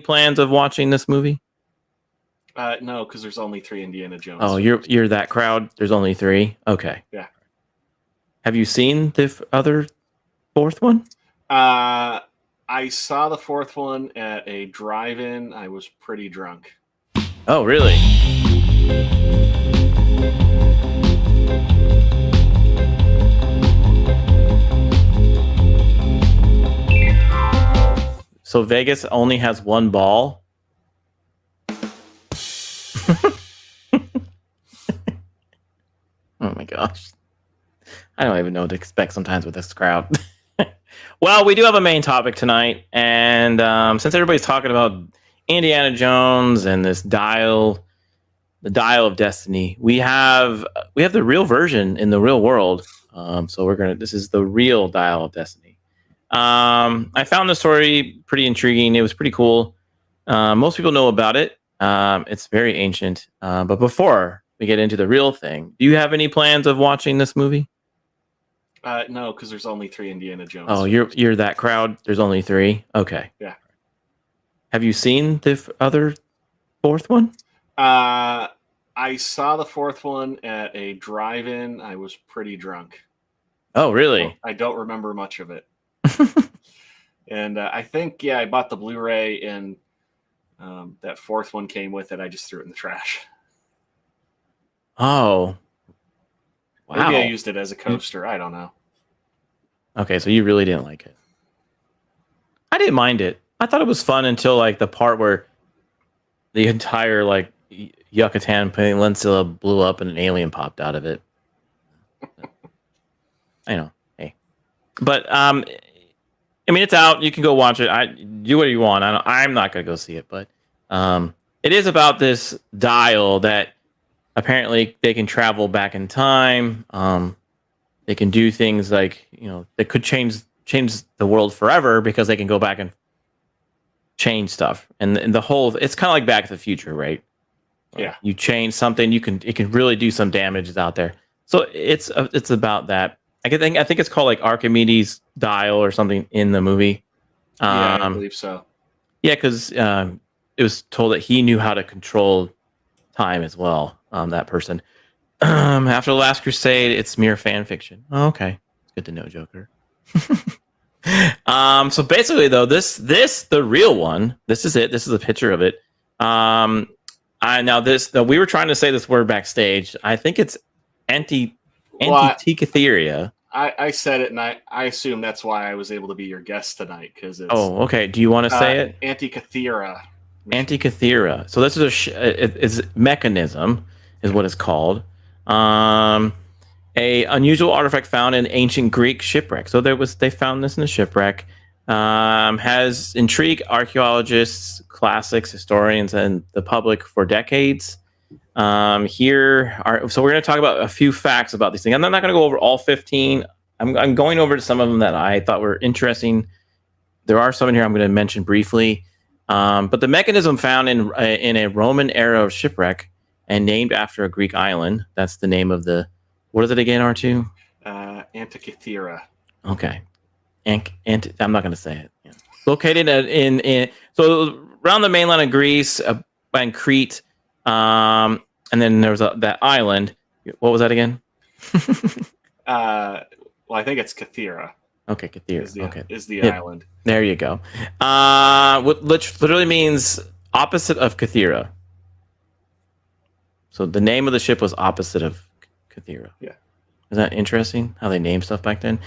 plans of watching this movie? No, because there's only 3 Indiana Jones. Oh, you're that crowd. There's only 3. Okay. Yeah. Have you seen the other 4th one? I saw the 4th one at a drive-in. I was pretty drunk. Oh, really? So Vegas only has 1 ball? Oh my gosh. I don't even know what to expect sometimes with this crowd. Well, we do have a main topic tonight, and since everybody's talking about Indiana Jones and this dial, the dial of destiny, we have the real version in the real world. So this is the real dial of destiny. I found the story pretty intriguing. It was pretty cool. Most people know about it. It's very ancient. But before we get into the real thing, do you have any plans of watching this movie? No, because there's only 3 Indiana Jones. Oh, you're that crowd. There's only 3. Okay. Yeah. Have you seen the other 4th one? I saw the 4th one at a drive-in. I was pretty drunk. Oh, really? I don't remember much of it. And I think, I bought the Blu-ray, and that 4th one came with it. I just threw it in the trash. Oh. Wow. Maybe I used it as a coaster. I don't know. Okay, so you really didn't like it. I didn't mind it. I thought it was fun until like the part where the entire like Yucatan Peninsula blew up and an alien popped out of it. I know. Hey. But I mean, it's out. You can go watch it. Do what you want. I'm not going to go see it, but it is about this dial that apparently they can travel back in time. They can do things like, they could change the world forever because they can go back and change stuff. And the whole, it's kind of like Back to the Future, right? Yeah. You change something, it can really do some damages out there. So it's about that. I think it's called like Archimedes dial or something in the movie. Yeah, I believe so. Yeah, because it was told that he knew how to control time as well. That person. After the Last Crusade, it's mere fan fiction. Oh, okay, it's good to know, Joker. So basically, though, this the real one. This is it. This is a picture of it. We were trying to say this word backstage. I think it's Antikythera. I said it, and I assume that's why I was able to be your guest tonight, because it's... Oh, okay. Do you want to say it? Antikythera. Antikythera. So this is it's mechanism is what it's called. A unusual artifact found in ancient Greek shipwreck. So they found this in a shipwreck. Has intrigued archaeologists, classics, historians, and the public for decades. So we're going to talk about a few facts about these things. I'm not going to go over all 15. I'm going over to some of them that I thought were interesting. There are some in here I'm going to mention briefly. But the mechanism found in a Roman era shipwreck and named after a Greek island. That's the name of what is it again, R2? Antikythera. Okay. I'm not going to say it. Yeah. Located so around the mainland of Greece and Crete, and then there was that island. What was that again? Well, I think it's Kythera. Okay, Kythera. Is the island. There you go. Which literally means opposite of Kythera. So the name of the ship was opposite of Kythera. Yeah. Is that interesting how they named stuff back then?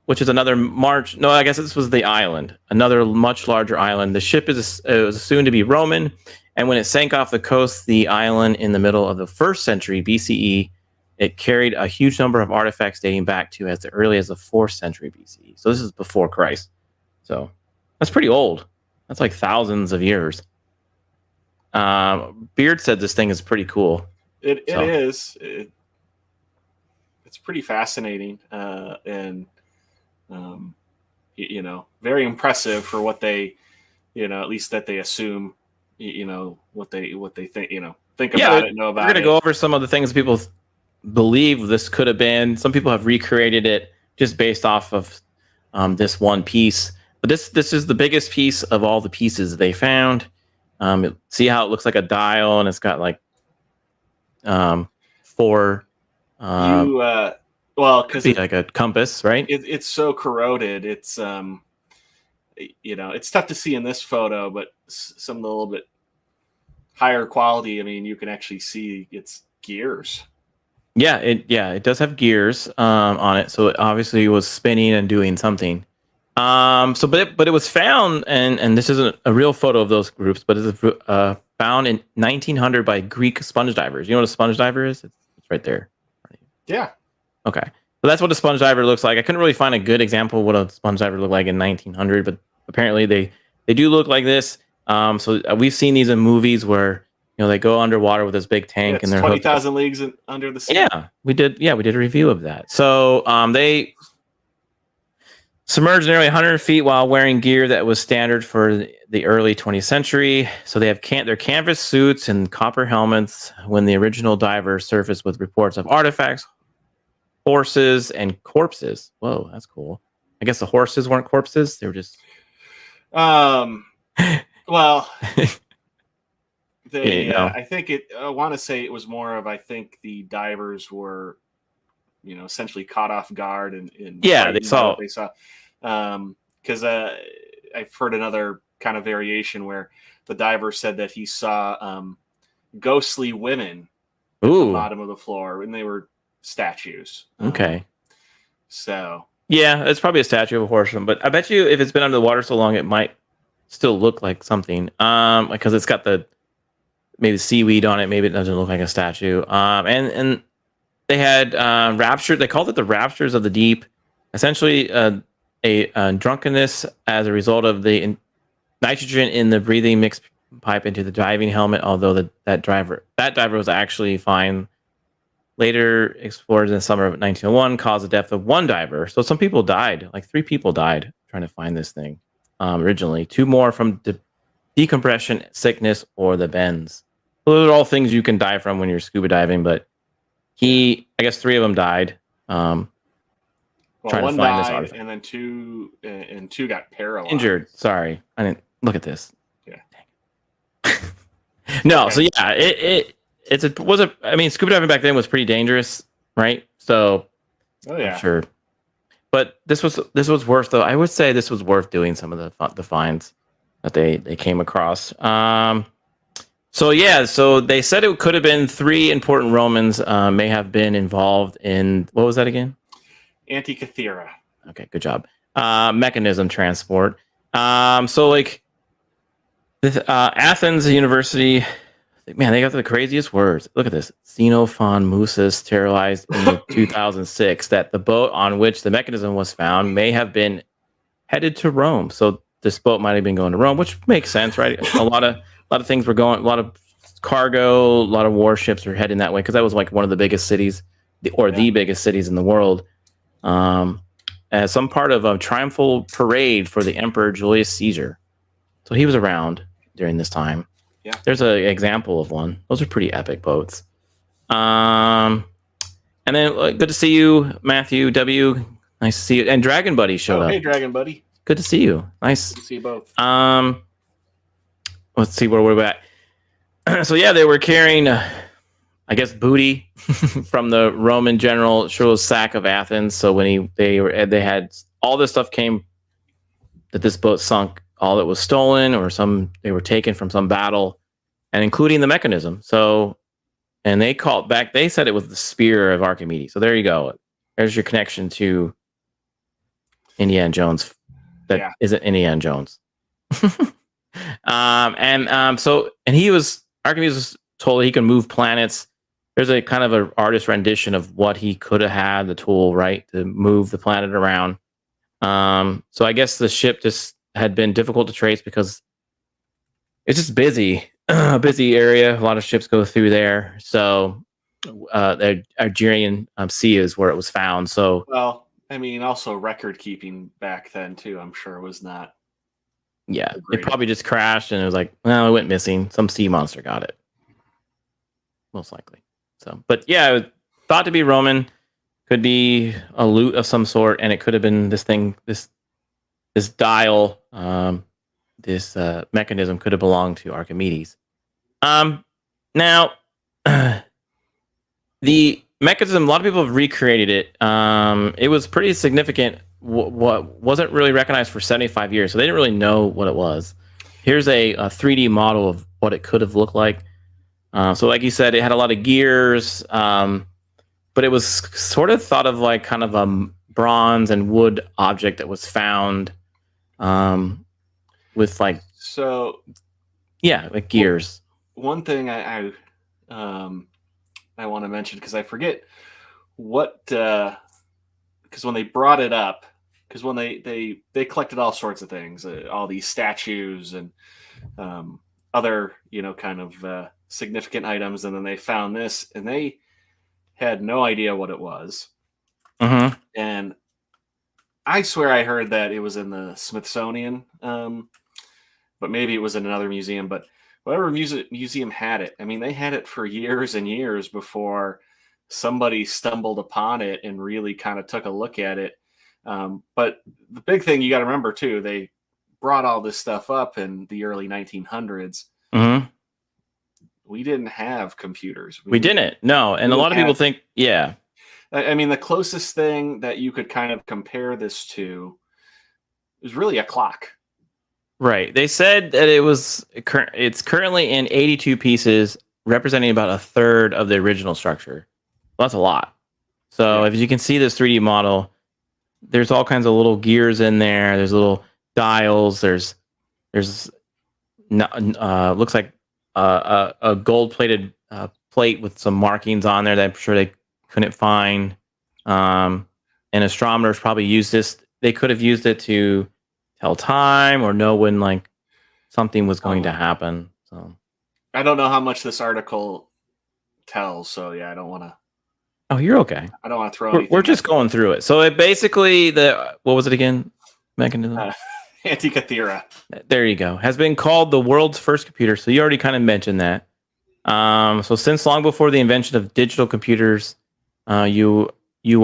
Which is another March. No, I guess this was the island, another much larger island. The ship was assumed to be Roman, and when it sank off the coast, the island in the middle of the 1st century BCE, it carried a huge number of artifacts dating back to as early as the 4th century BCE. So this is before Christ. So that's pretty old. That's like thousands of years. Beard said this thing is pretty cool. It is. It's pretty fascinating, and very impressive for what they, at least that they assume, what they think, think about it, know about it. We're going to go over some of the things people believe this could have been. Some people have recreated it just based off of this one piece. But this is the biggest piece of all the pieces they found. See how it looks like a dial, and it's got like four. You well, Could because be like a compass, right? it's so corroded. It's it's tough to see in this photo, but some of the little bit higher quality. I mean, you can actually see its gears. Yeah, it does have gears on it, so it obviously was spinning and doing something. But it was found, and this isn't a real photo of those groups, but it's found in 1900 by Greek sponge divers. You know what a sponge diver is? It's right there. Yeah. Okay, so that's what a sponge diver looks like. I couldn't really find a good example of what a sponge diver looked like in 1900, but apparently they do look like this. So we've seen these in movies where they go underwater with this big tank and It's they're 20,000 Leagues Under the Sea. Yeah, we did. Yeah, we did a review of that. So they submerged nearly 100 feet while wearing gear that was standard for the early 20th century. So they have their canvas suits and copper helmets when the original divers surfaced with reports of artifacts, horses, and corpses. Whoa, that's cool. I guess the horses weren't corpses. They were just... Well... I think I want to say it was more of, I think the divers were, essentially caught off guard and they saw what they saw. Because I've heard another kind of variation where the diver said that he saw ghostly women at the bottom of the floor, and they were statues. Okay. So yeah, it's probably a statue of a horse, but I bet you if it's been under the water so long, it might still look like something. Because it's got maybe seaweed on it. Maybe it doesn't look like a statue. And they had rapture. They called it the raptures of the deep. Essentially, a drunkenness as a result of the nitrogen in the breathing mixed pipe into the diving helmet. Although that diver was actually fine. Later, explorers in the summer of 1901 caused the death of one diver. So some people died. Like 3 people died trying to find this thing. Originally, 2 more from decompression, sickness, or the bends. Those are all things you can die from when you're scuba diving, but I guess 3 of them died. Well, trying one to find this died, artifact. and then two got paralyzed. Injured. Sorry, I didn't look at this. Yeah. No, Okay. so yeah, I mean, scuba diving back then was pretty dangerous, right? So, Oh yeah, I'm sure. But this was worth, though. I would say this was worth doing some of the finds that they came across. So they said it could have been 3 important Romans may have been involved in, what was that again? Antikythera. Okay, good job. Mechanism transport. So like Athens University, man, they got the craziest words. Look at this. Xenophon Musa sterilized in 2006 that the boat on which the mechanism was found may have been headed to Rome. So this boat might have been going to Rome, which makes sense, right? A lot of things were going, a lot of cargo, a lot of warships were heading that way because that was like one of the biggest cities, the biggest cities in the world. As some part of a triumphal parade for the Emperor Julius Caesar. So he was around during this time. Yeah. There's an example of one. Those are pretty epic boats. And then good to see you, Matthew W. Nice to see you. And Dragon Buddy showed up. Hey, Dragon Buddy. Good to see you. Nice. Good to see you both. Let's see where we're at. So yeah, they were carrying, I guess, booty from the Roman general Shuro's sack of Athens. So when they had all this stuff came that this boat sunk, all that was stolen or they were taken from some battle, and including the mechanism. So, and they said it was the spear of Archimedes. So there you go. There's your connection to Indiana Jones. That isn't Indiana Jones. Archimedes was told he can move planets. There's a kind of an artist rendition of what he could have had, the tool, right, to move the planet around. So I guess the ship just had been difficult to trace because it's just busy, a busy area. A lot of ships go through there. So the Algerian Sea is where it was found. So, well, I mean, also record keeping back then too, I'm sure was not. Yeah, it probably just crashed and it was like, well, it went missing. Some sea monster got it. Most likely. So, but yeah, it was thought to be Roman, could be a loot of some sort, and it could have been this thing, this this dial, this mechanism could have belonged to Archimedes. Now, the mechanism, a lot of people have recreated it. It was pretty significant. What wasn't really recognized for 75 years, so they didn't really know what it was. Here's a 3D model of what it could have looked like. So, like you said, it had a lot of gears, but it was sort of thought of like kind of a bronze and wood object that was found with like like gears. One thing I want to mention, because I forget what, because when they brought it up, because when they collected all sorts of things, all these statues and other kind of significant items, and then they found this, and they had no idea what it was. And I swear I heard that it was in the Smithsonian, but maybe it was in another museum. But whatever museum had it, I mean, they had it for years and years before somebody stumbled upon it and really kind of took a look at it. But the big thing you got to remember too, they brought all this stuff up in the early 1900s. We didn't have computers. We didn't. No. And a lot of people think, I mean, the closest thing that you could kind of compare this to is really a clock. Right. They said that it's currently in 82 pieces, representing about a third of the original structure. Well, that's a lot. So if you can see this 3D model, there's all kinds of little gears in there. There's little dials. There's looks like a gold-plated plate with some markings on there that I'm sure they couldn't find. And astronomers probably used this. They could have used it to tell time or know when like something was going to happen. So I don't know how much this article tells. So yeah, I don't want to. Oh, you're okay. I don't want to throw. We're just going through it. So it basically what was it again? Mechanism. Antikythera. There you go. Has been called the world's first computer. So you already kind of mentioned that. So since long before the invention of digital computers, you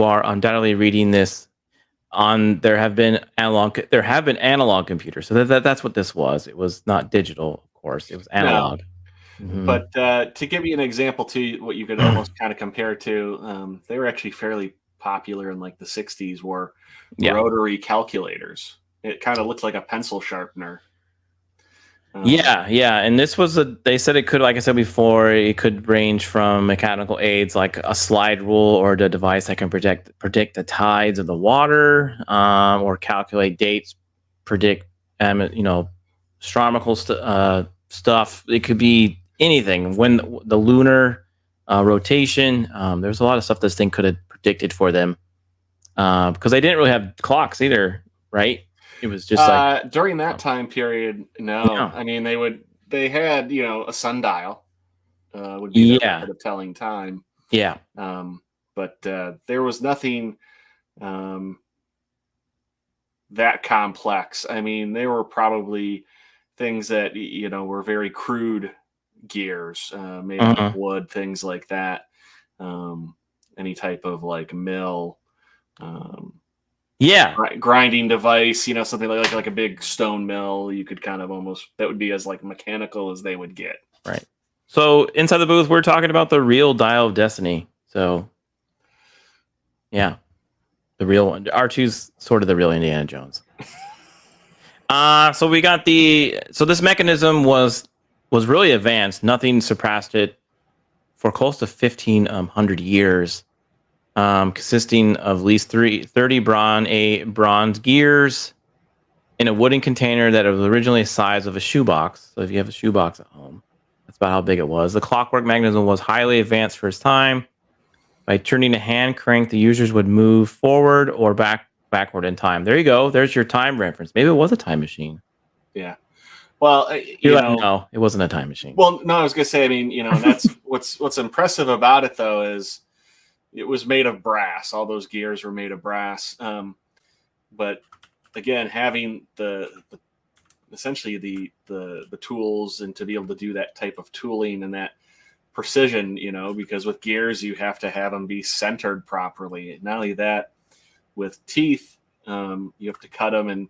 are undoubtedly reading this on. There have been analog computers. So that's what this was. It was not digital, of course. It was analog. No. But to give you an example to what you could almost kind of compare to, they were actually fairly popular in like the 60s, were rotary calculators. It kind of looked like a pencil sharpener. And this was they said it could, like I said before, it could range from mechanical aids like a slide rule or the device that can predict the tides of the water, or calculate dates, predict astronomical stuff. It could be anything. When the lunar rotation, there's a lot of stuff this thing could have predicted for them, because they didn't really have clocks either, right? It was just like during that time period. No, I mean they had a sundial, would be their method of telling time. But there was nothing that complex. I mean, they were probably things that were very crude gears, made of wood, things like that. Any type of like mill. Grinding device, something like a big stone mill. You could kind of almost, that would be as like mechanical as they would get. Right. So inside the booth, we're talking about the real Dial of Destiny. So the real one. R2's sort of the real Indiana Jones. So we got so this mechanism was really advanced. Nothing surpassed it for close to 1,500 years. Consisting of at least 30 bronze gears in a wooden container that was originally the size of a shoebox. So if you have a shoebox at home, that's about how big it was. The clockwork mechanism was highly advanced for its time. By turning a hand crank, the users would move forward or backward in time. There you go. There's your time reference. Maybe it was a time machine. Yeah. Well, no, it wasn't a time machine. Well, no, I was gonna say. I mean, and that's what's impressive about it though is. It was made of brass. All those gears were made of brass. But again, having essentially the tools and to be able to do that type of tooling and that precision, because with gears you have to have them be centered properly. Not only that, with teeth, you have to cut them and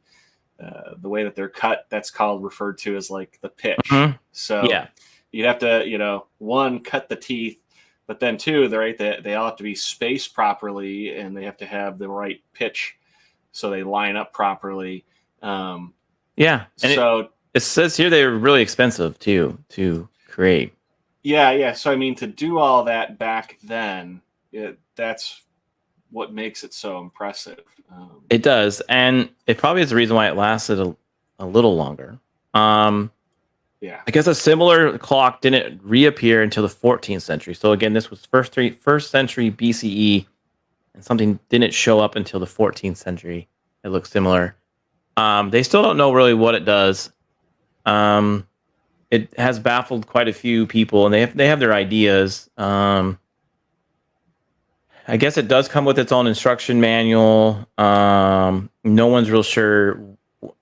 the way that they're cut, that's referred to as like the pitch. Mhm. So Yeah. you'd have to, one, cut the teeth, but then two, they all have to be spaced properly, and they have to have the right pitch so they line up properly. Yeah. And it says here they were really expensive too to create. Yeah. So I mean, to do all that back then, that's what makes it so impressive. It does, and it probably is the reason why it lasted a little longer. Yeah. I guess a similar clock didn't reappear until the 14th century. So again, this was first century BCE, and something didn't show up until the 14th century. It looks similar. They still don't know really what it does. It has baffled quite a few people, and they have their ideas. I guess it does come with its own instruction manual. No one's real sure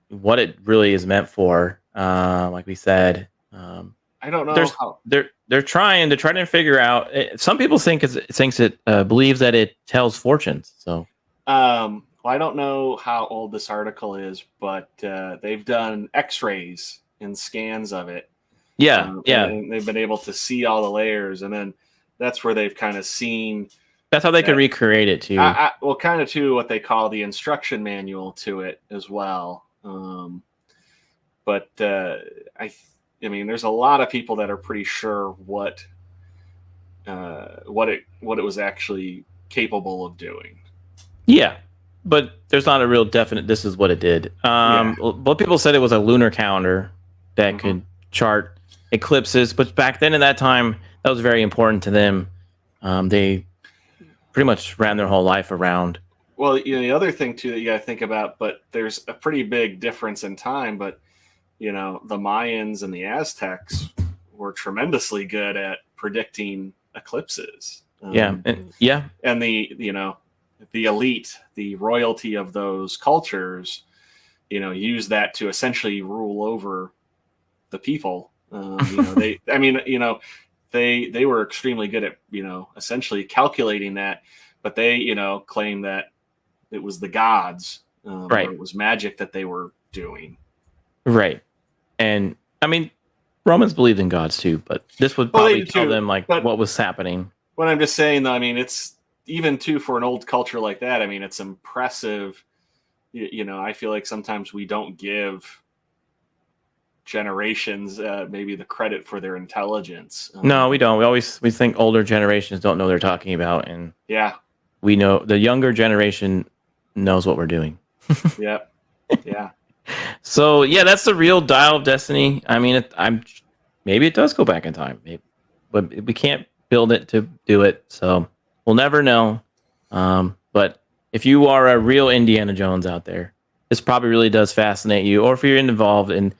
what it really is meant for. Like we said, I don't know how they're trying to figure out. Some people think it believes that it tells fortunes. So, well, I don't know how old this article is, but they've done X-rays and scans of it. Yeah. And they've been able to see all the layers, and then that's where they've kind of seen. That's how they can recreate it too. Well, kind of too, what they call the instruction manual to it as well. But I mean, there's a lot of people that are pretty sure what it was actually capable of doing. Yeah, but there's not a real definite. This is what it did. But people said it was a lunar calendar that could chart eclipses. But back then, in that time, that was very important to them. They pretty much ran their whole life around. Well, the other thing too that you got to think about, but there's a pretty big difference in time. But the Mayans and the Aztecs were tremendously good at predicting eclipses. And the elite, the royalty of those cultures, use that to essentially rule over the people. They were extremely good at, essentially calculating that, but they, claim that it was the gods, right? Or it was magic that they were doing. Right. And I mean, Romans believed in gods too, but this would probably tell them what was happening. What I'm just saying, though, I mean, it's even too for an old culture like that. I mean, it's impressive. I feel like sometimes we don't give generations maybe the credit for their intelligence. No, we don't. We think older generations don't know what they're talking about, and we know the younger generation knows what we're doing. Yeah. So that's the real Dial of Destiny. I mean, maybe it does go back in time, but we can't build it to do it, so we'll never know. But if you are a real Indiana Jones out there, this probably really does fascinate you, or if you're involved in.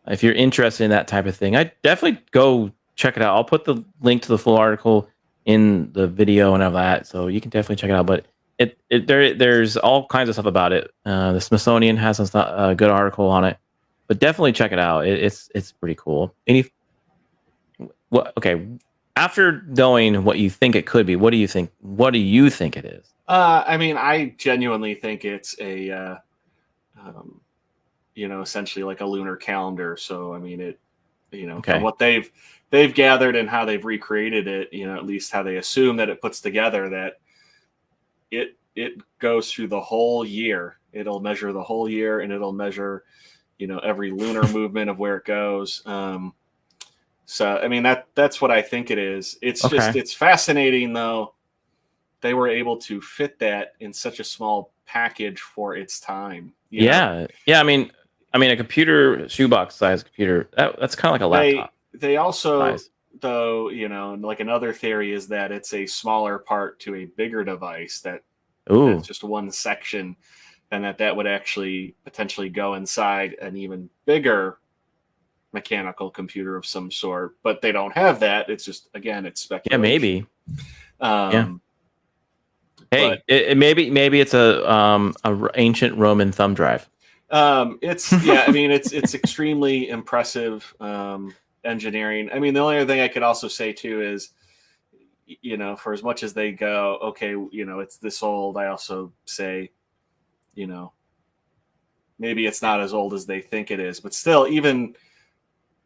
If you're interested in that type of thing, I definitely go check it out. I'll put the link to the full article in the video and all that, so you can definitely check it out. But there's all kinds of stuff about it. The Smithsonian has a good article on it, but definitely check it out. It's pretty cool. Okay, after knowing what you think it could be, what do you think? What do you think it is? I mean, I genuinely think it's a. Essentially like a lunar calendar. So, I mean, from what they've gathered and how they've recreated it, at least how they assume that it puts together, that it goes through the whole year. It'll measure the whole year, and it'll measure, every lunar movement of where it goes. So, I mean, that's what I think it is. It's just, it's fascinating though. They were able to fit that in such a small package for its time. Yeah. I mean, a computer, shoebox size computer, that's kind of like a laptop. They also, size. Though, like another theory is that it's a smaller part to a bigger device that's just one section, and that would actually potentially go inside an even bigger mechanical computer of some sort. But they don't have that. It's just, again, it's speculation. Yeah, maybe. Hey, maybe it's a ancient Roman thumb drive. It's I mean, it's extremely impressive engineering. I mean, the only other thing I could also say too is, for as much as they go, okay, it's this old, I also say, maybe it's not as old as they think it is. But still, even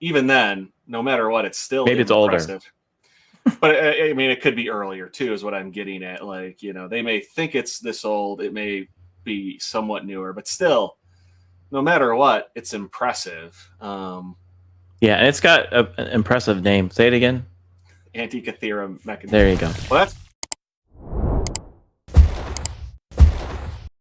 then, no matter what, it's still maybe impressive. It's older. But I mean, it could be earlier too, is what I'm getting at. Like, they may think it's this old. It may be somewhat newer, but still, no matter what, it's impressive. Yeah, and it's got an impressive name. Say it again. Antikythera mechanism. There you go. Well, that's